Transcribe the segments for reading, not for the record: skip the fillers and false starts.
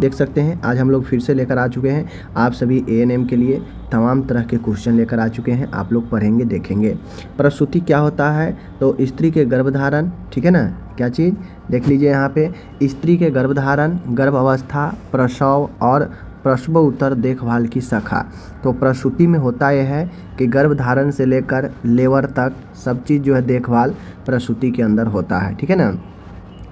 देख सकते हैं आज हम लोग फिर से लेकर आ चुके हैं आप सभी एएनएम के लिए तमाम तरह के क्वेश्चन लेकर आ चुके हैं। आप लोग पढ़ेंगे देखेंगे। प्रसूति क्या होता है, तो स्त्री के गर्भधारण, ठीक है ना, क्या चीज़ देख लीजिए यहाँ पे, स्त्री के गर्भधारण, गर्भ अवस्था, प्रसव और प्रसव उत्तर देखभाल की शाखा। तो प्रसूति में होता यह है कि गर्भधारण से लेकर लेबर तक सब चीज़ जो है देखभाल प्रसूति के अंदर होता है, ठीक है ना।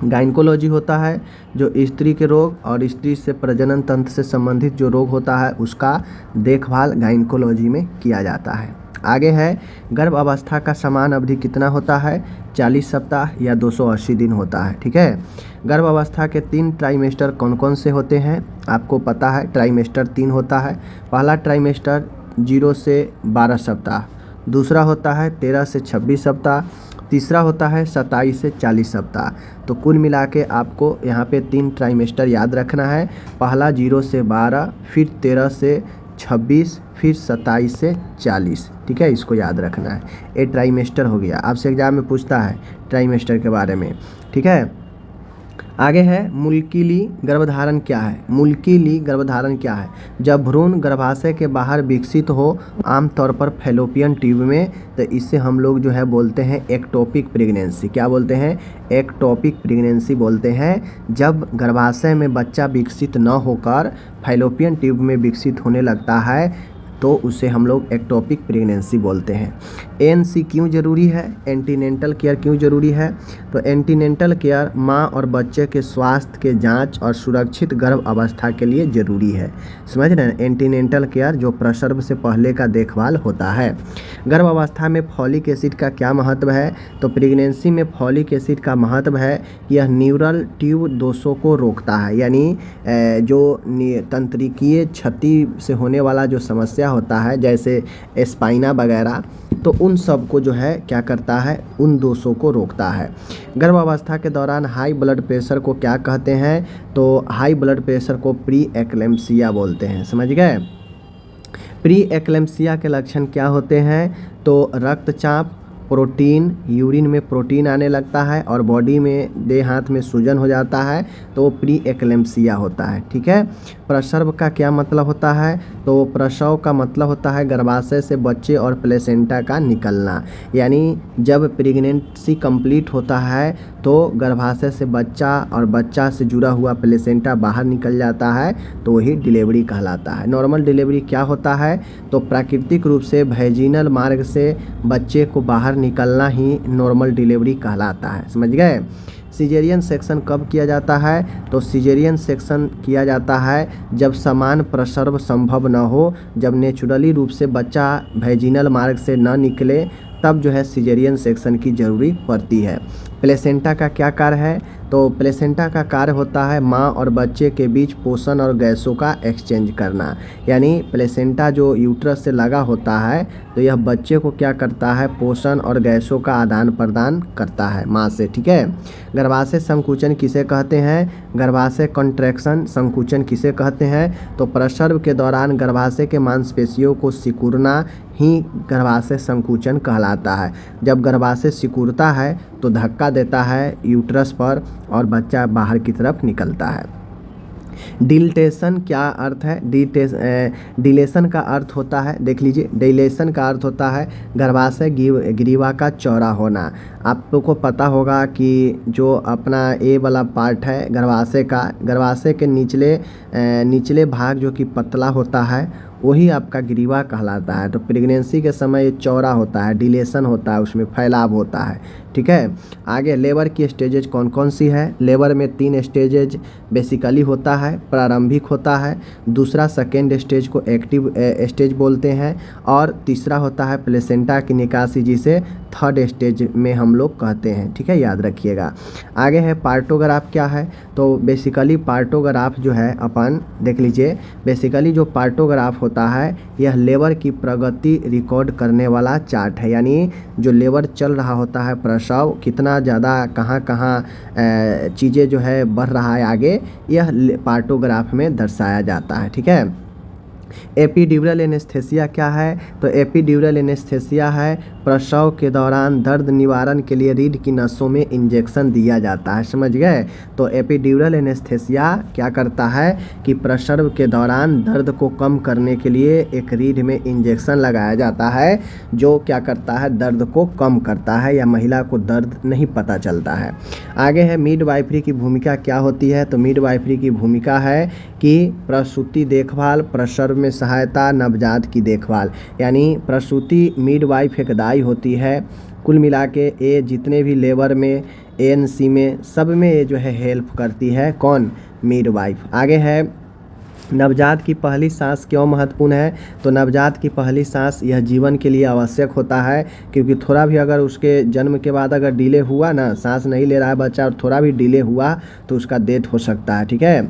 गायनकोलॉजी होता है जो स्त्री के रोग और स्त्री से प्रजनन तंत्र से संबंधित जो रोग होता है उसका देखभाल गायनकोलॉजी में किया जाता है। आगे है गर्भ अवस्था का समान अवधि कितना होता है, 40 सप्ताह या 280 दिन होता है, ठीक है। गर्भ अवस्था के 3 ट्राइमेस्टर कौन कौन से होते हैं, आपको पता है ट्राइमेस्टर 3 होता है। पहला ट्राइमेस्टर 0 से 12 सप्ताह, दूसरा होता है 13 से 26 सप्ताह, तीसरा होता है 27 से 40 सप्ताह। तो कुल मिला के आपको यहाँ पे 3 ट्राइमेस्टर याद रखना है। पहला 0 से 12, फिर 13 से 26, फिर 27 से 40, ठीक है, इसको याद रखना है। ये ट्राइमेस्टर हो गया, आपसे एग्जाम में पूछता है ट्राइमेस्टर के बारे में, ठीक है। आगे है मुल्कीली गर्भधारण क्या है। मुल्कीली गर्भधारण क्या है, जब भ्रूण गर्भाशय के बाहर विकसित हो, आमतौर पर फैलोपियन ट्यूब में, तो इससे हम लोग जो है बोलते हैं एक्टोपिक प्रेगनेंसी। क्या बोलते हैं, एक्टोपिक प्रेगनेंसी बोलते हैं। जब गर्भाशय में बच्चा विकसित न होकर फैलोपियन ट्यूब में विकसित होने लगता है तो उसे हम लोग एक्टोपिक प्रेगनेंसी बोलते हैं। एएनसी क्यों ज़रूरी है, एंटीनेंटल केयर क्यों ज़रूरी है, तो एंटीनेंटल केयर माँ और बच्चे के स्वास्थ्य के जांच और सुरक्षित गर्भ अवस्था के लिए ज़रूरी है। समझ रहे हैं, एंटीनेंटल केयर जो प्रसव से पहले का देखभाल होता है। गर्भ अवस्था में फॉलिक एसिड का क्या महत्व है, तो प्रेगनेंसी में फॉलिक एसिड का महत्व है कि यह न्यूरल ट्यूब दोषों को रोकता है, यानी जो तंत्रिकीय क्षति से होने वाला जो समस्या होता है जैसे स्पाइना वगैरह, तो उन सब को जो है क्या करता है, उन दोषों को रोकता है। गर्भ अवस्था के दौरान हाई ब्लड प्रेशर को क्या कहते हैं, तो हाई ब्लड प्रेशर को प्री एक्लेम्पसिया बोलते हैं। समझ गए। प्री एक्लेम्पसिया के लक्षण क्या होते हैं, तो रक्तचाप, प्रोटीन, यूरिन में प्रोटीन आने लगता है और बॉडी में देह हाथ में सूजन हो जाता है, तो प्री एक्लेम्पसिया होता है, ठीक है। प्रसव का क्या मतलब होता है, तो प्रसव का मतलब होता है गर्भाशय से बच्चे और प्लेसेंटा का निकलना, यानी जब प्रेगनेंसी कंप्लीट होता है तो गर्भाशय से बच्चा और बच्चा से जुड़ा हुआ प्लेसेंटा बाहर निकल जाता है, तो वही डिलीवरी कहलाता है। नॉर्मल डिलीवरी क्या होता है, तो प्राकृतिक रूप से वैजिनल मार्ग से बच्चे को बाहर निकलना ही नॉर्मल डिलीवरी कहलाता है। समझ गए। सिजेरियन सेक्शन कब किया जाता है, तो सिजेरियन सेक्शन किया जाता है जब समान प्रसव संभव न हो, जब नेचुरली रूप से बच्चा वैजिनल मार्ग से न निकले, तब जो है सिजेरियन सेक्शन की ज़रूरी पड़ती है। प्लेसेंटा का क्या कार्य है, तो प्लेसेंटा का कार्य होता है माँ और बच्चे के बीच पोषण और गैसों का एक्सचेंज करना, यानी प्लेसेंटा जो यूट्रस से लगा होता है तो यह बच्चे को क्या करता है, पोषण और गैसों का आदान प्रदान करता है माँ से, ठीक है। गर्भाशय संकुचन किसे कहते हैं, गर्भाशय कॉन्ट्रैक्शन संकुचन किसे कहते हैं, तो प्रसव के दौरान गर्भाशय के मांसपेशियों को सिकुड़ना ही गर्भाशय संकुचन कहलाता है। जब गर्भाशय सिकुड़ता है तो धक्का देता है यूट्रस पर और बच्चा बाहर की तरफ निकलता है। डिलेशन क्या अर्थ है, डिलेशन का अर्थ होता है, देख लीजिए, डिलेशन का अर्थ होता है गर्भाशय ग्रीवा का चौड़ा होना। आप लोग को पता होगा कि जो अपना ए वाला पार्ट है गर्भाशय का, गर्भाशय के निचले भाग जो कि पतला होता है वही आपका ग्रीवा कहलाता है। तो प्रेगनेंसी के समय ये चौड़ा होता है, डिलेशन होता है, उसमें फैलाव होता है, ठीक है। आगे लेबर की स्टेजेज कौन कौन सी है, लेबर में 3 स्टेजेज बेसिकली होता है। प्रारंभिक होता है, दूसरा सेकेंड स्टेज को एक्टिव स्टेज बोलते हैं, और तीसरा होता है प्लेसेंटा की निकासी जिसे थर्ड स्टेज में हम लोग कहते हैं, ठीक है, याद रखिएगा। आगे है पार्टोग्राफ क्या है, तो बेसिकली पार्टोग्राफ जो है अपन देख लीजिए, बेसिकली जो पार्टोग्राफ होता है यह लेबर की प्रगति रिकॉर्ड करने वाला चार्ट है, यानी जो लेबर चल रहा होता है, प्रसव कितना ज़्यादा कहाँ चीज़ें जो है बढ़ रहा है आगे, यह पार्टोग्राफ में दर्शाया जाता है, ठीक है। एपिड्यूरल एनेस्थेसिया क्या है? तो एपिड्यूरल एनेस्थेसिया है प्रसव के दौरान दर्द निवारण के लिए रीढ़ की नसों में इंजेक्शन दिया जाता है। समझ गए? तो एपिड्यूरल एनेस्थेसिया क्या करता है कि प्रसव के दौरान दर्द को कम करने के लिए एक रीढ़ में इंजेक्शन लगाया जाता है, जो क्या करता है, दर्द को कम करता है, या महिला को दर्द नहीं पता चलता है। आगे है मिडवाइफरी की भूमिका क्या होती है? तो मिडवाइफरी की भूमिका है कि प्रसूति देखभाल, प्रसव में सहायता, नवजात की देखभाल, यानी प्रसूति मिडवाइफ एक दाई होती है। कुल मिला के ये जितने भी लेबर में, एएनसी में, सब में ये जो है हेल्प करती है। कौन? मिडवाइफ। आगे है नवजात की पहली सांस क्यों महत्वपूर्ण है? तो नवजात की पहली सांस यह जीवन के लिए आवश्यक होता है, क्योंकि थोड़ा भी अगर उसके जन्म के बाद अगर डिले हुआ ना, सांस नहीं ले रहा है बच्चा और थोड़ा भी डिले हुआ तो उसका डेथ हो सकता है। ठीक है।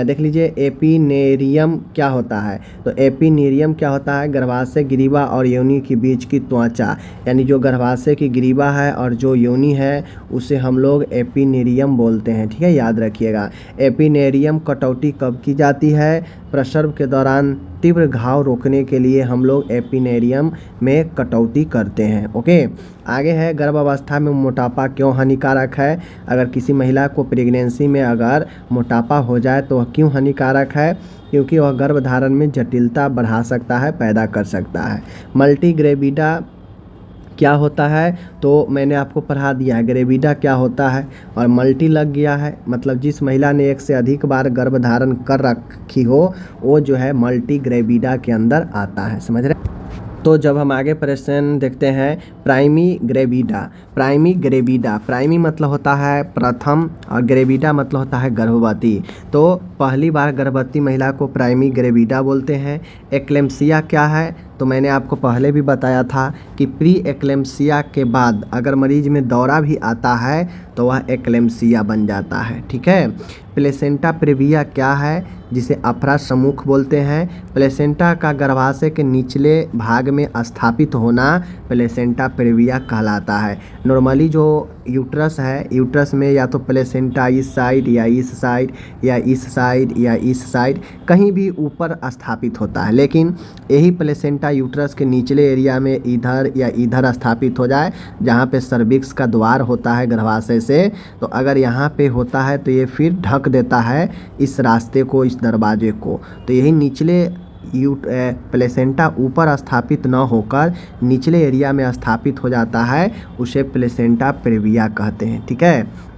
देख लीजिए एपिनेरियम क्या होता है? तो एपिनेरियम क्या होता है? गर्भाशय ग्रीवा और योनि के बीच की त्वचा, यानी जो गर्भाशय की ग्रीवा है और जो योनि है उसे हम लोग एपिनेरियम बोलते हैं। ठीक है, याद रखिएगा। एपिनेरियम कटौती कब की जाती है? प्रसव के दौरान तीव्र घाव रोकने के लिए हम लोग एपिनेरियम में कटौती करते हैं। ओके। आगे है गर्भावस्था में मोटापा क्यों हानिकारक है? अगर किसी महिला को प्रेगनेंसी में अगर मोटापा हो जाए तो वह क्यों हानिकारक है? क्योंकि वह गर्भधारण में जटिलता बढ़ा सकता है, पैदा कर सकता है। मल्टी ग्रेविडा क्या होता है? तो मैंने आपको पढ़ा दिया है ग्रेविडा क्या होता है, और मल्टी लग गया है मतलब जिस महिला ने एक से अधिक बार गर्भधारण कर रखी हो वो जो है मल्टी ग्रेविडा के अंदर आता है। समझ रहे? तो जब हम आगे प्रश्न देखते हैं प्राइमी ग्रेविडा। प्राइमी मतलब होता है प्रथम और ग्रेविडा मतलब होता है गर्भवती। तो पहली बार गर्भवती महिला को प्राइमी ग्रेविडा बोलते हैं। एक्लेम्पसिया क्या है? तो मैंने आपको पहले भी बताया था कि प्री एक्लेम्पसिया के बाद अगर मरीज में दौरा भी आता है तो वह एक्लेम्पसिया बन जाता है। ठीक है। प्लेसेंटा प्रेविया क्या है? जिसे अफरा सम्मुख बोलते हैं। प्लेसेंटा का गर्भाशय के निचले भाग में स्थापित होना प्लेसेंटा प्रेविया कहलाता है। नॉर्मली जो यूट्रस है, यूट्रस में या तो प्लेसेंटा इस साइड या इस साइड या इस साइड या इस साइड कहीं भी ऊपर स्थापित होता है, लेकिन यही प्लेसेंटा यूट्रस के निचले एरिया में इधर या इधर स्थापित हो जाए, जहाँ पे सर्विक्स का द्वार होता है गर्भाशय से, तो अगर यहाँ पे होता है तो ये फिर ढक देता है इस रास्ते को, इस दरवाजे को। तो यही निचले प्लेसेंटा ऊपर स्थापित न होकर निचले एरिया में स्थापित हो जाता है, उसे प्लेसेंटा प्रेविया कहते हैं। ठीक है।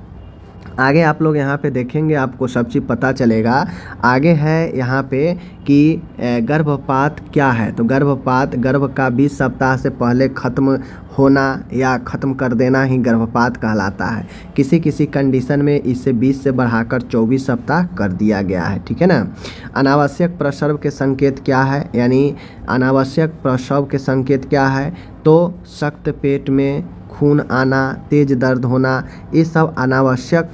आगे आप लोग यहाँ पे देखेंगे आपको सब चीज़ पता चलेगा। आगे है यहाँ पे कि गर्भपात क्या है? तो गर्भपात गर्भ का 20 सप्ताह से पहले ख़त्म होना या ख़त्म कर देना ही गर्भपात कहलाता है। किसी किसी कंडीशन में इसे 20 से बढ़ाकर 24 सप्ताह कर दिया गया है। ठीक है ना। अनावश्यक प्रसव के संकेत क्या है? यानी अनावश्यक प्रसव के संकेत क्या है? तो सख्त पेट में खून आना, तेज दर्द होना, ये सब अनावश्यक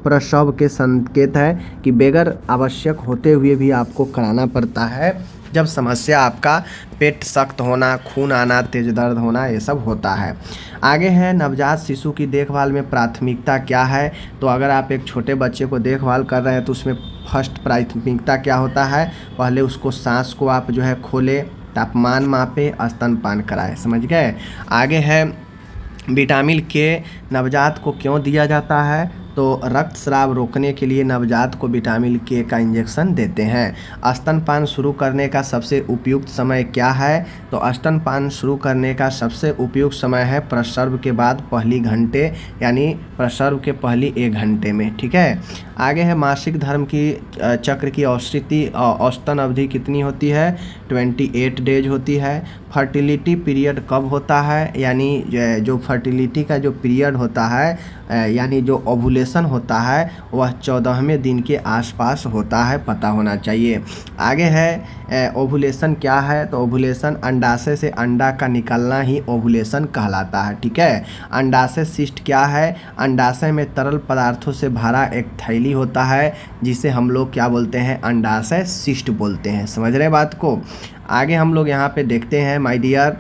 प्रसव के संकेत है कि बेगर आवश्यक होते हुए भी आपको कराना पड़ता है जब समस्या आपका पेट सख्त होना, खून आना, तेज दर्द होना, ये सब होता है। आगे है नवजात शिशु की देखभाल में प्राथमिकता क्या है? तो अगर आप एक छोटे बच्चे को देखभाल कर रहे हैं तो उसमें फर्स्ट प्राथमिकता क्या होता है? पहले उसको सांस को आप जो है खोले, तापमान मापे, स्तनपान कराएं। समझ गए? आगे है विटामिन के नवजात को क्यों दिया जाता है? तो रक्तस्राव रोकने के लिए नवजात को विटामिन के का इंजेक्शन देते हैं। स्तनपान शुरू करने का सबसे उपयुक्त समय क्या है? तो स्तनपान शुरू करने का सबसे उपयुक्त समय है प्रसव के बाद पहली घंटे, यानी प्रसव के पहली 1 घंटे में। ठीक है। आगे है मासिक धर्म की चक्र की औसतन अवधि कितनी होती है? 28 डेज होती है। फर्टिलिटी पीरियड कब होता है? यानी जो फर्टिलिटी का जो पीरियड होता है यानी जो ओवुलेशन होता है वह 14वें दिन के आसपास होता है, पता होना चाहिए। आगे है ओवुलेशन क्या है? तो ओवुलेशन अंडाशय से अंडा का निकलना ही ओवुलेशन कहलाता है। ठीक है। अंडाशय सिस्ट क्या है? अंडाशय में तरल पदार्थों से भरा एक थैली होता है जिसे हम लोग क्या बोलते हैं? अंडाशय सिस्ट बोलते हैं। समझ रहे बात को? आगे हम लोग यहाँ पे देखते हैं माय डियर,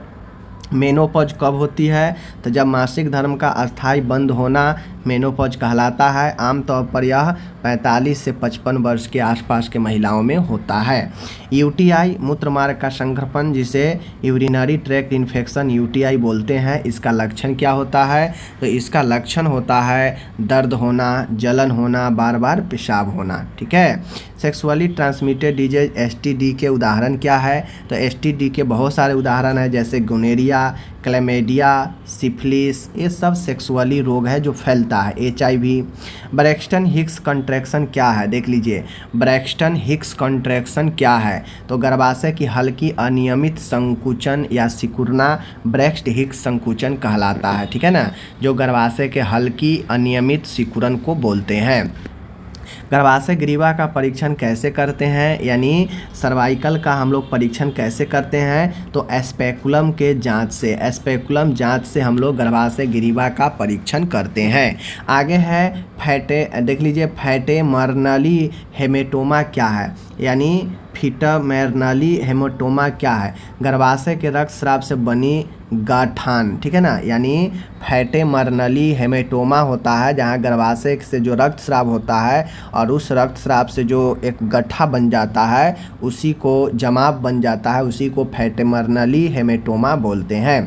मेनोपॉज कब होती है? तो जब मासिक धर्म का अस्थायी बंद होना मेनोपॉज कहलाता है। आमतौर पर यह 45 से 55 वर्ष के आसपास के महिलाओं में होता है। यूटीआई मूत्र मार्ग का संक्रमण, जिसे यूरिनरी ट्रैक्ट इन्फेक्शन यूटीआई बोलते हैं, इसका लक्षण क्या होता है? तो इसका लक्षण होता है दर्द होना, जलन होना, बार बार पेशाब होना। ठीक है। सेक्सुअली ट्रांसमिटेड डिजीज एसटीडी के उदाहरण क्या है? तो एसटीडी के बहुत सारे उदाहरण हैं, जैसे गोनेरिया, क्लेमेडिया, सिफिलिस, ये सब सेक्सुअली रोग है जो फैलता है। एचआईवी। ब्रैक्सटन हिक्स कॉन्ट्रैक्शन क्या है? देख लीजिए, ब्रैक्सटन हिक्स कॉन्ट्रैक्शन क्या है? तो गर्भाशय की हल्की अनियमित संकुचन या सिकुड़ना ब्रैक्स्ट हिक्स संकुचन कहलाता है। ठीक है ना, जो गर्भाशय के हल्की अनियमित सिकुड़न को बोलते हैं। गर्भाशय ग्रीवा का परीक्षण कैसे करते हैं, यानी सर्वाइकल का हम लोग परीक्षण कैसे करते हैं? तो स्पेकुलम के जांच से, स्पेकुलम जांच से हम लोग गर्भाशय ग्रीवा का परीक्षण करते हैं। आगे है देख लीजिए, फैटेमर्नली हेमेटोमा क्या है, यानी फीटमर्नली हेमेटोमा क्या है? गर्भाशय के रक्तस्राव से बनी गाठान। ठीक है ना, यानी फैटेमर्नली हेमेटोमा होता है जहाँ गर्भाशय से जो रक्तस्राव होता है और उस रक्तस्राव से जो एक गड्ढा बन जाता है, उसी को जमाव बन जाता है, उसी को फैटेमर्नली हेमेटोमा बोलते हैं।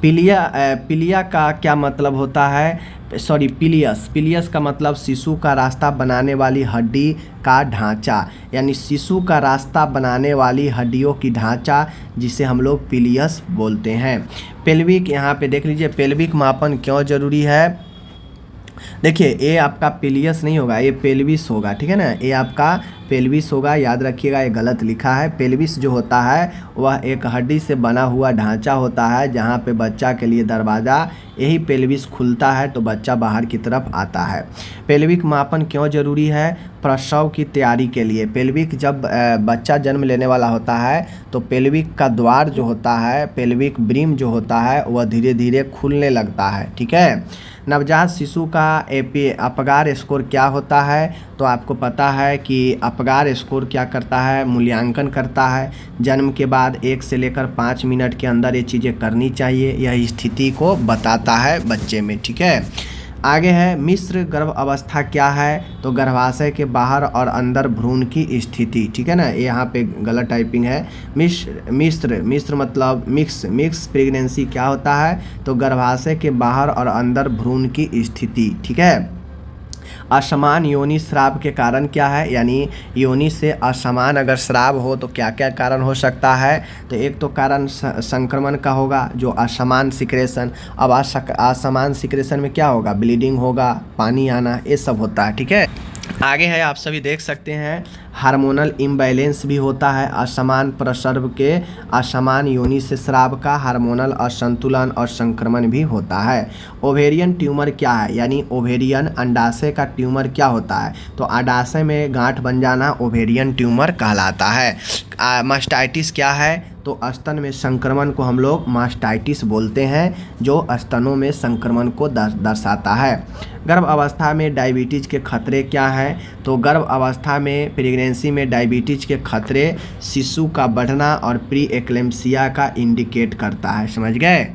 पिलिया का क्या मतलब होता है? पिलियस का मतलब शिशु का रास्ता बनाने वाली हड्डी का ढांचा, यानी शिशु का रास्ता बनाने वाली हड्डियों की ढांचा, जिसे हम लोग पिलियस बोलते हैं। पेल्विक, यहाँ पे देख लीजिए, पेल्विक मापन क्यों जरूरी है? देखिए, ये आपका पिलियस नहीं होगा, ये पेल्विस होगा। ठीक है ना, ये आपका पेल्विस होगा, याद रखिएगा, ये गलत लिखा है। पेल्विस जो होता है वह एक हड्डी से बना हुआ ढांचा होता है जहाँ पे बच्चा के लिए दरवाज़ा, यही पेल्विस खुलता है तो बच्चा बाहर की तरफ आता है। पेल्विक मापन क्यों ज़रूरी है? प्रसव की तैयारी के लिए। पेल्विक जब बच्चा जन्म लेने वाला होता है तो पेल्विक का द्वार जो होता है, पेल्विक ब्रिम जो होता है, वह धीरे धीरे खुलने लगता है। ठीक है। नवजात शिशु का अपगार स्कोर क्या होता है? तो आपको पता है कि अपगार स्कोर क्या करता है? मूल्यांकन करता है। जन्म के बाद 1 से लेकर 5 मिनट के अंदर ये चीज़ें करनी चाहिए, यह स्थिति को बताता है बच्चे में। ठीक है। आगे है मिश्र गर्भ अवस्था क्या है? तो गर्भाशय के बाहर और अंदर भ्रूण की स्थिति। ठीक है ना, यहाँ पे गलत टाइपिंग है। मिश्र मतलब मिक्स प्रेगनेंसी क्या होता है? तो गर्भाशय के बाहर और अंदर भ्रूण की स्थिति। ठीक है। असमान योनि स्राव के कारण क्या है? यानी योनि से असमान अगर स्राव हो तो क्या क्या कारण हो सकता है? तो एक तो कारण संक्रमण का होगा, जो असमान सिक्रेशन। अब असमान सिक्रेशन में क्या होगा? ब्लीडिंग होगा, पानी आना, ये सब होता है। ठीक है। आगे है, आप सभी देख सकते हैं, हार्मोनल इम्बैलेंस भी होता है। असमान प्रसव के, असमान योनि से स्राव का हार्मोनल असंतुलन और संक्रमण भी होता है। ओवेरियन ट्यूमर क्या है? यानी ओवेरियन अंडाशय का ट्यूमर क्या होता है? तो अंडाशय में गांठ बन जाना ओवेरियन ट्यूमर कहलाता है। मास्टाइटिस क्या है? तो स्तन में संक्रमण को हम लोग मास्टाइटिस बोलते हैं, जो स्तनों में संक्रमण को दर्शाता है। गर्भ अवस्था में डायबिटीज़ के खतरे क्या हैं? तो गर्भ अवस्था में प्रेगनेंसी में डायबिटीज़ के खतरे शिशु का बढ़ना और प्री एक्लेम्सिया का इंडिकेट करता है। समझ गए?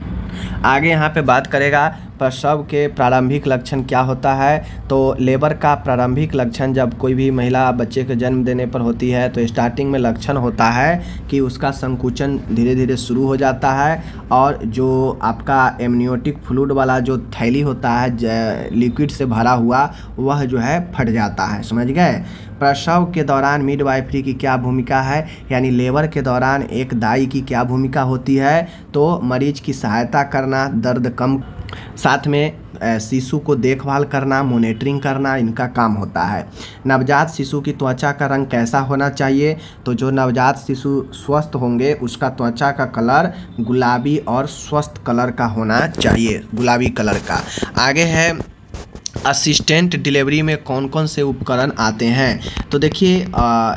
आगे यहाँ पे बात करेगा प्रसव के प्रारंभिक लक्षण क्या होता है। तो लेबर का प्रारंभिक लक्षण जब कोई भी महिला बच्चे के जन्म देने पर होती है तो स्टार्टिंग में लक्षण होता है कि उसका संकुचन धीरे धीरे शुरू हो जाता है और जो आपका एमनियोटिक फ्लूइड वाला जो थैली होता है लिक्विड से भरा हुआ, वह जो है फट जाता है। समझ गए? प्रसव के दौरान मिडवाइफरी की क्या भूमिका है? यानी लेबर के दौरान एक दाई की क्या भूमिका होती है? तो मरीज की सहायता करना, दर्द कम, साथ में शिशु को देखभाल करना, मॉनिटरिंग करना, इनका काम होता है। नवजात शिशु की त्वचा का रंग कैसा होना चाहिए? तो जो नवजात शिशु स्वस्थ होंगे उसका त्वचा का कलर गुलाबी और स्वस्थ कलर का होना चाहिए, गुलाबी कलर का। आगे है असिस्टेंट डिलीवरी में कौन कौन से उपकरण आते हैं? तो देखिए,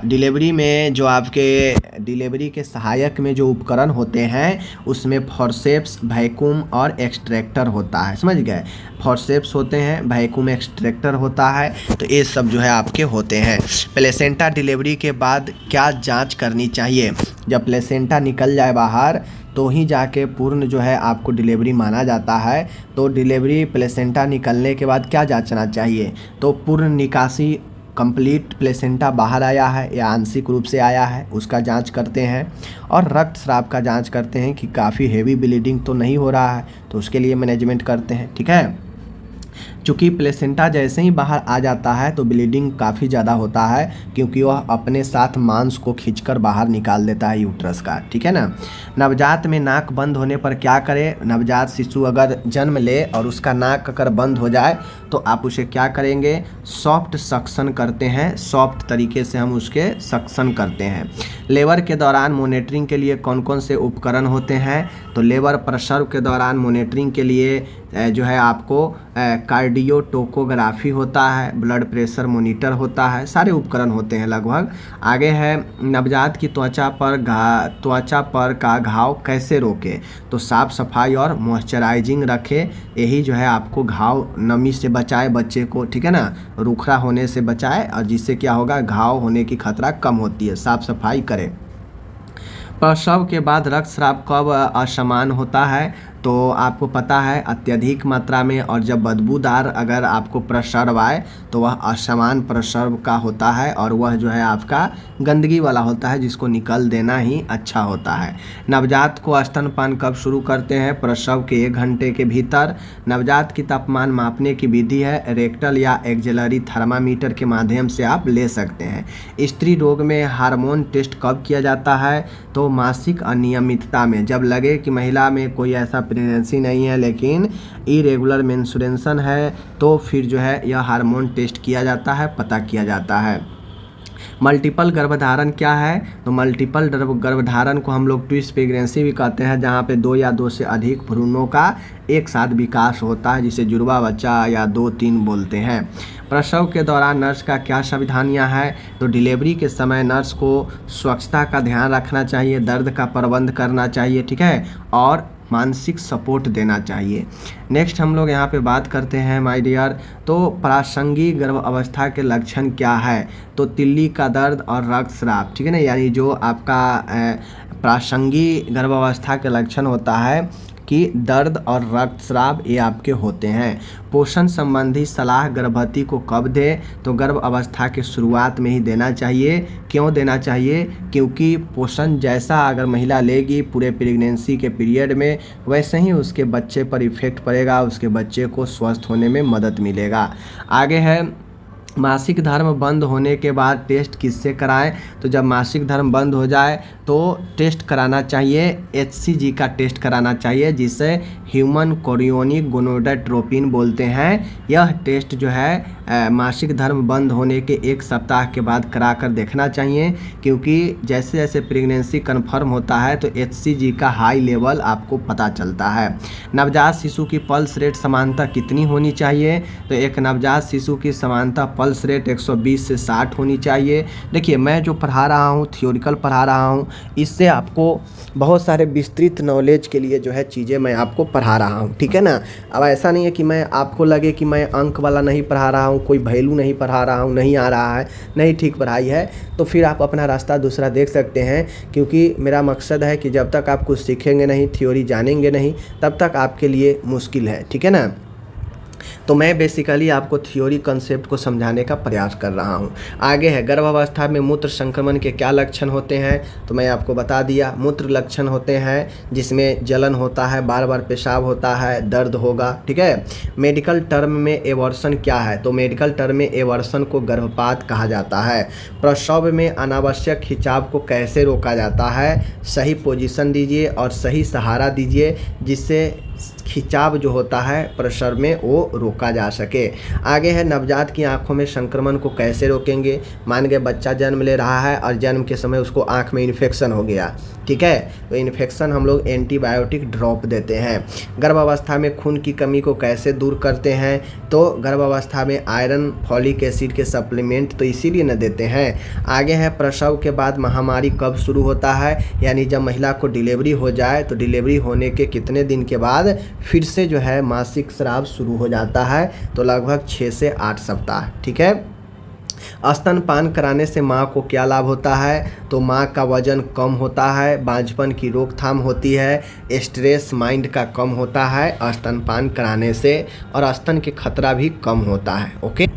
डिलीवरी में जो आपके डिलीवरी के सहायक में जो उपकरण होते हैं उसमें फॉरसेप्स, वैक्यूम और एक्सट्रैक्टर होता है। समझ गए? फॉरसेप्स होते हैं, वैक्यूम एक्सट्रैक्टर होता है, तो ये सब जो है आपके होते हैं। प्लेसेंटा डिलीवरी के बाद क्या जांच करनी चाहिए? जब प्लेसेंटा निकल जाए बाहर तो ही जाके पूर्ण जो है आपको डिलीवरी माना जाता है। तो डिलीवरी प्लेसेंटा निकलने के बाद क्या जांचना चाहिए, तो पूर्ण निकासी कंप्लीट प्लेसेंटा बाहर आया है या आंशिक रूप से आया है उसका जांच करते हैं, और रक्तस्राव का जांच करते हैं कि काफ़ी हेवी ब्लीडिंग तो नहीं हो रहा है, तो उसके लिए मैनेजमेंट करते हैं। ठीक है, चूँकि प्लेसेंटा जैसे ही बाहर आ जाता है तो ब्लीडिंग काफ़ी ज़्यादा होता है, क्योंकि वह अपने साथ मांस को खींचकर बाहर निकाल देता है यूट्रस का। ठीक है ना। नवजात में नाक बंद होने पर क्या करें, नवजात शिशु अगर जन्म ले और उसका नाक अगर बंद हो जाए तो आप उसे क्या करेंगे, सॉफ्ट सक्शन करते हैं, सॉफ्ट तरीके से हम उसके सक्शन करते हैं। लेबर के दौरान मॉनिटरिंग के लिए कौन कौन से उपकरण होते हैं, तो लेबर प्रसव के दौरान मॉनिटरिंग के लिए जो है आपको कार्डियोटोकोग्राफी होता है, ब्लड प्रेशर मॉनिटर होता है, सारे उपकरण होते हैं लगभग। आगे है नवजात की त्वचा पर का घाव कैसे रोके, तो साफ़ सफाई और मॉइस्चराइजिंग रखे, यही जो है आपको घाव नमी से बचाए बच्चे को। ठीक है ना, रूखा होने से बचाए, और जिससे क्या होगा, घाव होने की खतरा कम होती है, साफ़ सफाई करें। प्रसव के बाद रक्तस्राव कब असमान होता है, तो आपको पता है अत्यधिक मात्रा में, और जब बदबूदार अगर आपको प्रसव आए तो वह असमान प्रसव का होता है, और वह जो है आपका गंदगी वाला होता है, जिसको निकल देना ही अच्छा होता है। नवजात को स्तनपान कब शुरू करते हैं, प्रसव के 1 घंटे के भीतर। नवजात की तापमान मापने की विधि है रेक्टल या एक्जेलरी थर्मामीटर के माध्यम से आप ले सकते हैं। स्त्री रोग में हार्मोन टेस्ट कब किया जाता है, तो मासिक अनियमितता में, जब लगे कि महिला में कोई ऐसा प्रेगनेंसी नहीं है लेकिन इरेगुलर मेंस्ट्रुएशन है, तो फिर जो है यह हार्मोन टेस्ट किया जाता है, पता किया जाता है। मल्टीपल गर्भधारण क्या है, तो मल्टीपल गर्भधारण को हम लोग ट्विस्ट प्रेगनेंसी भी कहते हैं, जहाँ पे 2 या 2 से अधिक भ्रूणों का एक साथ विकास होता है, जिसे जुड़वा बच्चा या 2-3 बोलते हैं। प्रसव के दौरान नर्स का क्या सावधानियां हैं, तो डिलीवरी के समय नर्स को स्वच्छता का ध्यान रखना चाहिए, दर्द का प्रबंध करना चाहिए। ठीक है, और मानसिक सपोर्ट देना चाहिए। नेक्स्ट हम लोग यहाँ पे बात करते हैं माय डियर, तो प्रासंगिक गर्भ अवस्था के लक्षण क्या है, तो तिल्ली का दर्द और रक्तस्राव। ठीक है ना, यानी जो आपका प्रासंगिक गर्भावस्था के लक्षण होता है कि दर्द और रक्तस्राव ये आपके होते हैं। पोषण संबंधी सलाह गर्भवती को कब दें, तो गर्भ अवस्था के शुरुआत में ही देना चाहिए। क्यों देना चाहिए, क्योंकि पोषण जैसा अगर महिला लेगी पूरे प्रेगनेंसी के पीरियड में, वैसे ही उसके बच्चे पर इफ़ेक्ट पड़ेगा, उसके बच्चे को स्वस्थ होने में मदद मिलेगा। आगे है मासिक धर्म बंद होने के बाद टेस्ट किससे कराएं, तो जब मासिक धर्म बंद हो जाए तो टेस्ट कराना चाहिए, HCG का टेस्ट कराना चाहिए, जिसे ह्यूमन कोरियोनिक गोनोडोट्रोपिन बोलते हैं। यह टेस्ट जो है मासिक धर्म बंद होने के 1 सप्ताह के बाद करा कर देखना चाहिए, क्योंकि जैसे जैसे प्रेगनेंसी कन्फर्म होता है तो HCG का हाई लेवल आपको पता चलता है। नवजात शिशु की पल्स रेट समानता कितनी होनी चाहिए, तो एक नवजात शिशु की समानता पल्स रेट 120 से 60 होनी चाहिए। देखिए, मैं जो पढ़ा रहा हूँ थियोरिकल पढ़ा रहा हूँ, इससे आपको बहुत सारे विस्तृत नॉलेज के लिए जो है चीज़ें मैं आपको पढ़ा रहा हूँ। ठीक है ना, अब ऐसा नहीं है कि मैं आपको लगे कि मैं अंक वाला नहीं पढ़ा रहा हूँ, कोई वैल्यू नहीं पढ़ा रहा हूँ, नहीं आ रहा है, नहीं ठीक पढ़ाई है, तो फिर आप अपना रास्ता दूसरा देख सकते हैं। क्योंकि मेरा मकसद है कि जब तक आप कुछ सीखेंगे नहीं, थ्योरी जानेंगे नहीं, तब तक आपके लिए मुश्किल है। ठीक है ना, तो मैं बेसिकली आपको थ्योरी कंसेप्ट को समझाने का प्रयास कर रहा हूँ। आगे है गर्भावस्था में मूत्र संक्रमण के क्या लक्षण होते हैं, तो मैं आपको बता दिया। मूत्र लक्षण होते हैं जिसमें जलन होता है, बार बार पेशाब होता है, दर्द होगा। ठीक है, मेडिकल टर्म में एवर्सन क्या है, तो मेडिकल टर्म में एवर्सन को गर्भपात कहा जाता है। प्रसव में अनावश्यक खिंचाव को कैसे रोका जाता है, सही पोजीशन दीजिए और सही सहारा दीजिए, जिससे खिंचाव जो होता है प्रसव में वो रोका जा सके। आगे है नवजात की आंखों में संक्रमण को कैसे रोकेंगे। मान गए बच्चा जन्म ले रहा है और जन्म के समय उसको आंख में इन्फेक्शन हो गया, ठीक है, तो इन्फेक्शन हम लोग एंटीबायोटिक ड्रॉप देते हैं। गर्भावस्था में खून की कमी को कैसे दूर करते हैं, तो गर्भावस्था में आयरन फॉलिक एसिड के सप्लीमेंट तो इसीलिए न देते हैं। आगे है प्रसव के बाद महामारी कब शुरू होता है, यानी जब महिला को डिलीवरी हो जाए तो डिलीवरी होने के कितने दिन के बाद फिर से जो है मासिक स्राव शुरू हो जाता है, तो लगभग 6 से 8 सप्ताह। ठीक है, स्तनपान कराने से माँ को क्या लाभ होता है? तो माँ का वजन कम होता है, बांझपन की रोकथाम होती है, स्ट्रेस माइंड का कम होता है स्तनपान कराने से, और स्तन के खतरा भी कम होता है। ओके,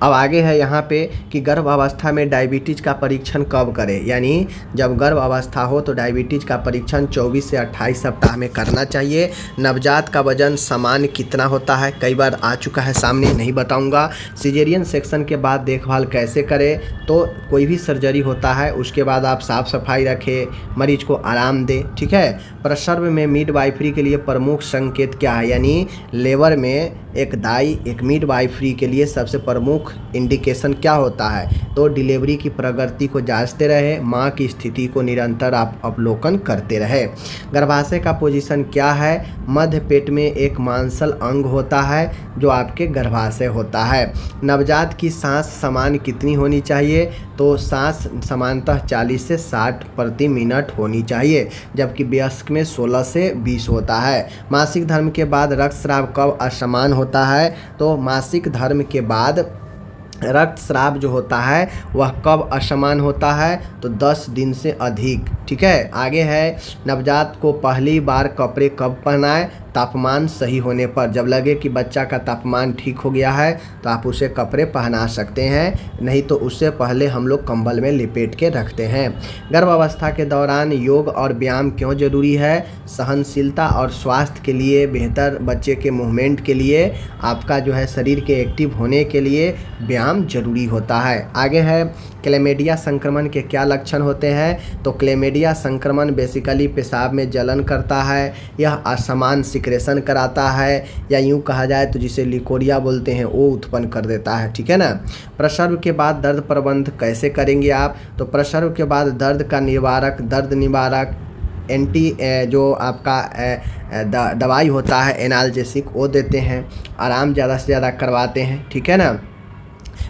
अब आगे है यहाँ पे कि गर्भ अवस्था में डायबिटीज़ का परीक्षण कब करें, यानी जब गर्भ अवस्था हो तो डायबिटीज़ का परीक्षण 24 से 28 सप्ताह में करना चाहिए। नवजात का वजन सामान्य कितना होता है, कई बार आ चुका है सामने, नहीं बताऊंगा। सिजेरियन सेक्शन के बाद देखभाल कैसे करें, तो कोई भी सर्जरी होता है उसके बाद आप साफ़ सफाई रखें, मरीज को आराम दें, ठीक है। प्रसव में मिडवाइफरी के लिए प्रमुख संकेत क्या है, यानी लेबर में एक दाई एक मिडवाइफरी के लिए सबसे प्रमुख इंडिकेशन क्या होता है? तो डिलीवरी की प्रगति को जांचते रहे, माँ की स्थिति को निरंतर आप अवलोकन करते रहे। गर्भाशय का पोजीशन क्या है? मध्य पेट में एक मांसल अंग होता है जो आपके गर्भाशय होता है। नवजात की सांस समान कितनी होनी चाहिए? तो सांस समानतः 40 से 60 प्रति मिनट होनी चाहिए, जबकि वयस्क में 16 से 20 होता है। मासिक धर्म के बाद रक्तस्राव कब असमान होता है? तो मासिक धर्म के बाद रक्तस्राव जो होता है वह कब असमान होता है? तो 10 दिन से अधिक, ठीक है। आगे है नवजात को पहली बार कपड़े कब पहनाएं? तापमान सही होने पर, जब लगे कि बच्चा का तापमान ठीक हो गया है तो आप उसे कपड़े पहना सकते हैं, नहीं तो उससे पहले हम लोग कंबल में लिपेट के रखते हैं। गर्भावस्था के दौरान योग और व्यायाम क्यों जरूरी है? सहनशीलता और स्वास्थ्य के लिए, बेहतर बच्चे के मूवमेंट के लिए, आपका जो है शरीर के एक्टिव होने के लिए व्यायाम जरूरी होता है। आगे है क्लेमेडिया संक्रमण के क्या लक्षण होते हैं? तो क्लेमेडिया संक्रमण बेसिकली पेशाब में जलन करता है, यह असमान सिक्रेशन कराता है, या यूँ कहा जाए तो जिसे लिकोरिया बोलते हैं वो उत्पन्न कर देता है, ठीक है ना। प्रसव के बाद दर्द प्रबंध कैसे करेंगे आप? तो प्रसव के बाद दर्द का निवारक, दर्द निवारक एंटी जो आपका दवाई होता है एनाल्जेसिक वो देते हैं, आराम ज़्यादा से ज़्यादा करवाते हैं, ठीक है ना।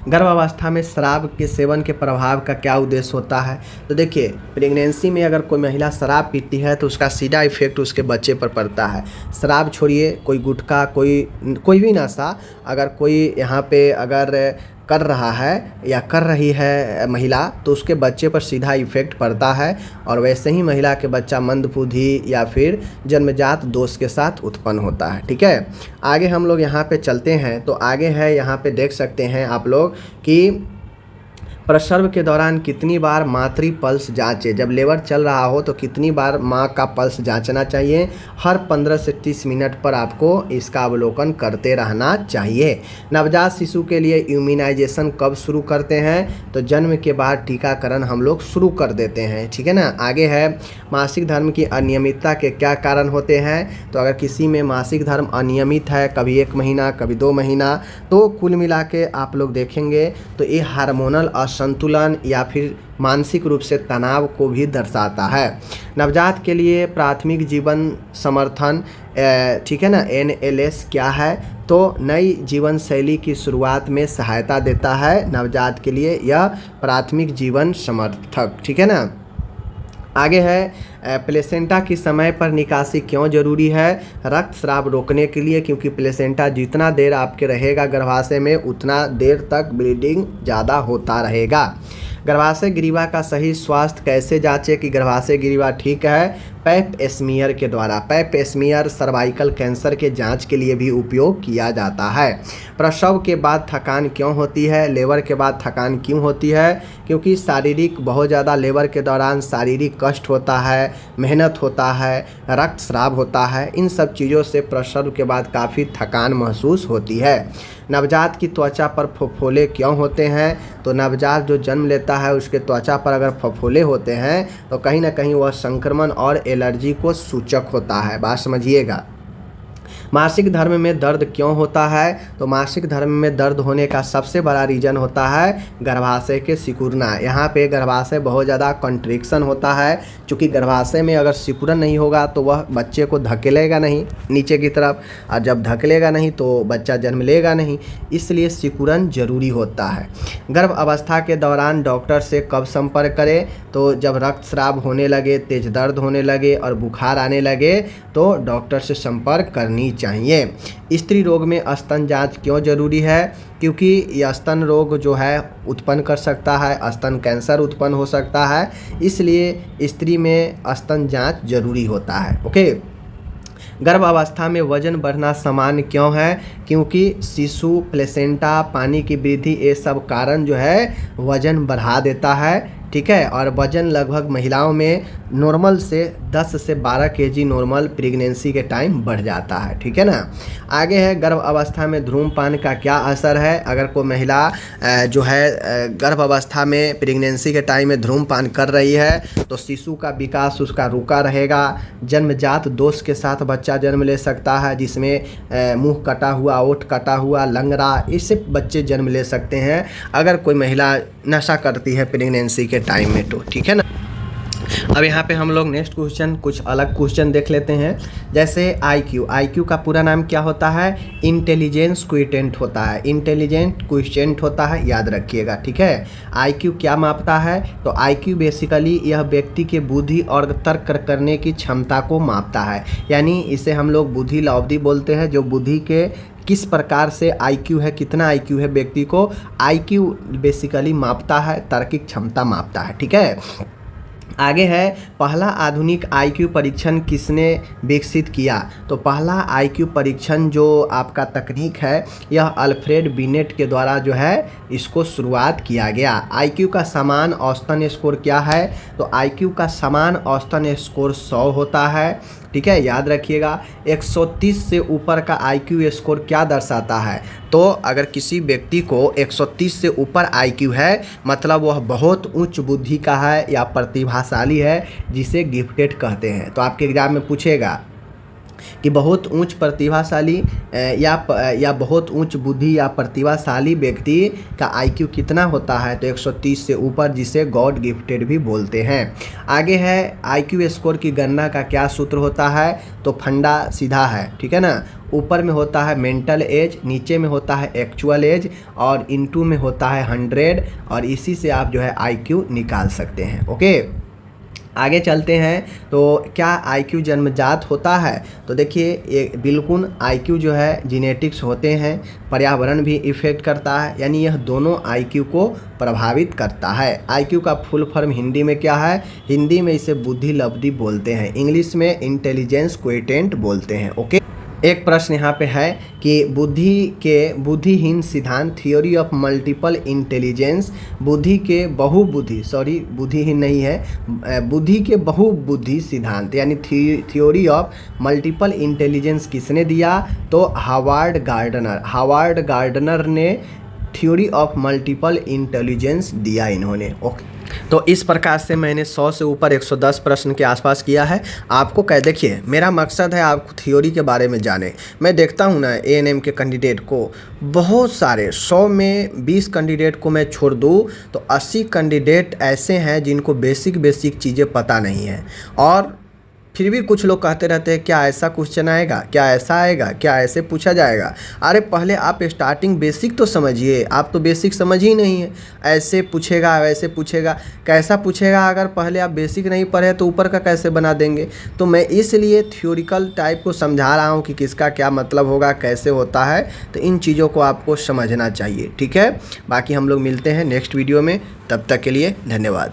गर्भावस्था में शराब के सेवन के प्रभाव का क्या उद्देश्य होता है? तो देखिए, प्रेगनेंसी में अगर कोई महिला शराब पीती है तो उसका सीधा इफेक्ट उसके बच्चे पर पड़ता है। शराब छोड़िए, कोई गुटखा, कोई भी नशा अगर कोई यहाँ पे अगर कर रहा है या कर रही है महिला, तो उसके बच्चे पर सीधा इफेक्ट पड़ता है, और वैसे ही महिला के बच्चा मंदबुद्धि या फिर जन्मजात दोष के साथ उत्पन्न होता है, ठीक है। आगे हम लोग यहाँ पे चलते हैं, तो आगे है यहाँ पे देख सकते हैं आप लोग कि प्रसव के दौरान कितनी बार मातृ पल्स जांचें, जब लेबर चल रहा हो तो कितनी बार माँ का पल्स जांचना चाहिए? हर 15 से 30 मिनट पर आपको इसका अवलोकन करते रहना चाहिए। नवजात शिशु के लिए इम्यूनाइजेशन कब शुरू करते हैं? तो जन्म के बाद टीकाकरण हम लोग शुरू कर देते हैं, ठीक है ना। आगे है मासिक धर्म की अनियमितता के क्या कारण होते हैं? तो अगर किसी में मासिक धर्म अनियमित है, कभी 1 महीना कभी 2 महीना, तो कुल मिला के आप लोग देखेंगे तो ये हार्मोनल संतुलन या फिर मानसिक रूप से तनाव को भी दर्शाता है। नवजात के लिए प्राथमिक जीवन समर्थन, ठीक है ना, NLS क्या है? तो नई जीवन शैली की शुरुआत में सहायता देता है नवजात के लिए यह प्राथमिक जीवन समर्थक, ठीक है ना। आगे है प्लेसेंटा की समय पर निकासी क्यों जरूरी है? रक्तस्राव रोकने के लिए, क्योंकि प्लेसेंटा जितना देर आपके रहेगा गर्भाशय में उतना देर तक ब्लीडिंग ज़्यादा होता रहेगा। गर्भाशय ग्रीवा का सही स्वास्थ्य कैसे जांचें कि गर्भाशय ग्रीवा ठीक है? पैप स्मीयर के द्वारा। पैप स्मीयर सर्वाइकल कैंसर के जांच के लिए भी उपयोग किया जाता है। प्रसव के बाद थकान क्यों होती है? लेबर के बाद थकान क्यों होती है? क्योंकि शारीरिक बहुत ज़्यादा लेबर के दौरान शारीरिक कष्ट होता है, मेहनत होता है, रक्तस्राव होता है, इन सब चीज़ों से प्रसव के बाद काफ़ी थकान महसूस होती है। नवजात की त्वचा पर फफोले क्यों होते हैं? तो नवजात जो जन्म लेता है उसके त्वचा पर अगर फफोले होते हैं तो कहीं ना कहीं वह संक्रमण और एलर्जी को सूचक होता है, बात समझिएगा। मासिक धर्म में दर्द क्यों होता है? तो मासिक धर्म में दर्द होने का सबसे बड़ा रीज़न होता है गर्भाशय के सिकुड़ना। यहाँ पे गर्भाशय बहुत ज़्यादा कॉन्ट्रिक्शन होता है, क्योंकि गर्भाशय में अगर सिकुड़न नहीं होगा तो वह बच्चे को धकेलेगा नहीं नीचे की तरफ, और जब धकेलेगा नहीं तो बच्चा जन्म लेगा नहीं, इसलिए सिकुड़न जरूरी होता है। गर्भ अवस्था के दौरान डॉक्टर से कब संपर्क करें? तो जब रक्तस्राव होने लगे, तेज दर्द होने लगे और बुखार आने लगे तो डॉक्टर से संपर्क करनी चाहिए। स्त्री रोग में स्तन जांच क्यों जरूरी है? क्योंकि यह स्तन रोग जो है उत्पन्न कर सकता है, स्तन कैंसर उत्पन्न हो सकता है, इसलिए स्त्री में स्तन जांच जरूरी होता है। ओके। गर्भावस्था में वजन बढ़ना सामान्य क्यों है? क्योंकि शिशु, प्लेसेंटा, पानी की वृद्धि, ये सब कारण जो है वजन बढ़ा देता है। ठीक है। और वजन लगभग महिलाओं में नॉर्मल से 10 से 12 केजी नॉर्मल प्रेगनेंसी के टाइम बढ़ जाता है। ठीक है ना। आगे है गर्भ अवस्था में धूम्रपान का क्या असर है? अगर कोई महिला जो है गर्भ अवस्था में प्रेगनेंसी के टाइम में धूम्रपान कर रही है तो शिशु का विकास उसका रुका रहेगा। जन्मजात दोष के साथ बच्चा जन्म ले सकता है, जिसमें मुंह कटा हुआ, ओठ कटा हुआ, लंगड़ा, इससे बच्चे जन्म ले सकते हैं अगर कोई महिला नशा करती है प्रेगनेंसी के टाइम में तो। ठीक है ना। अब यहाँ पे हम लोग नेक्स्ट क्वेश्चन, कुछ अलग क्वेश्चन देख लेते हैं। जैसे IQ का पूरा नाम क्या होता है? इंटेलिजेंस क्वोटिएंट होता है। इंटेलिजेंट क्वोटिएंट होता है, याद रखिएगा। ठीक है। IQ क्या मापता है? तो IQ बेसिकली यह व्यक्ति के बुद्धि और तर्क करने की क्षमता को मापता है। यानी इसे हम लोग बुद्धि लब्धि बोलते हैं, जो बुद्धि के किस प्रकार से IQ है, कितना IQ है व्यक्ति को, IQ बेसिकली मापता है, तार्किक क्षमता मापता है। ठीक है। आगे है पहला आधुनिक IQ परीक्षण किसने विकसित किया? तो पहला IQ परीक्षण जो आपका तकनीक है, यह अल्फ्रेड बिनेट के द्वारा जो है इसको शुरुआत किया गया। IQ का समान औसतन स्कोर क्या है? तो IQ का समान औसतन स्कोर 100 होता है। ठीक है, याद रखिएगा। 130 से ऊपर का IQ स्कोर क्या दर्शाता है? तो अगर किसी व्यक्ति को 130 से ऊपर IQ है, मतलब वह बहुत उच्च बुद्धि का है या प्रतिभाशाली है, जिसे गिफ्टेड कहते हैं। तो आपके एग्जाम में पूछेगा कि बहुत उच्च प्रतिभाशाली या बहुत उच्च बुद्धि या प्रतिभाशाली व्यक्ति का IQ कितना होता है? तो 130 से ऊपर, जिसे गॉड गिफ्टेड भी बोलते हैं। आगे है IQ स्कोर की गणना का क्या सूत्र होता है? तो फंडा सीधा है। ठीक है ना। ऊपर में होता है मेंटल एज, नीचे में होता है एक्चुअल एज, और इनटू में होता है 100, और इसी से आप जो है IQ निकाल सकते हैं। ओके। आगे चलते हैं। तो क्या IQ जन्मजात होता है? तो देखिए, ये बिल्कुल IQ जो है जेनेटिक्स होते हैं, पर्यावरण भी इफ़ेक्ट करता है, यानी यह दोनों IQ को प्रभावित करता है। IQ का फुल फॉर्म हिंदी में क्या है? हिंदी में इसे बुद्धि लब्धि बोलते हैं, इंग्लिश में इंटेलिजेंस क्वोटिएंट बोलते हैं। ओके। एक प्रश्न यहाँ पे है कि बुद्धिहीन सिद्धांत, थ्योरी ऑफ मल्टीपल इंटेलिजेंस, बुद्धि के बहुबुद्धि सिद्धांत यानी थ्योरी ऑफ मल्टीपल इंटेलिजेंस किसने दिया? तो हावर्ड गार्डनर ने थ्योरी ऑफ मल्टीपल इंटेलिजेंस दिया इन्होंने। ओके। तो इस प्रकार से मैंने 100 से ऊपर 110 प्रश्न के आसपास किया है। आपको देखिए, मेरा मकसद है आपको थ्योरी के बारे में जाने। मैं देखता हूँ ना ANM के कैंडिडेट को, बहुत सारे 100 में 20 कैंडिडेट को मैं छोड़ दूँ तो 80 कैंडिडेट ऐसे हैं जिनको बेसिक चीज़ें पता नहीं है, और फिर भी कुछ लोग कहते रहते हैं क्या ऐसा क्वेश्चन आएगा, क्या ऐसा आएगा, क्या ऐसे पूछा जाएगा। अरे पहले आप स्टार्टिंग बेसिक तो समझिए, आप तो बेसिक समझ ही नहीं है। ऐसे पूछेगा, वैसे पूछेगा, कैसा पूछेगा? अगर पहले आप बेसिक नहीं पढ़े तो ऊपर का कैसे बना देंगे? तो मैं इसलिए थ्योरिकल टाइप को समझा रहा हूँ कि किसका क्या मतलब होगा, कैसे होता है। तो इन चीज़ों को आपको समझना चाहिए। ठीक है। बाकी हम लोग मिलते हैं नेक्स्ट वीडियो में, तब तक के लिए धन्यवाद।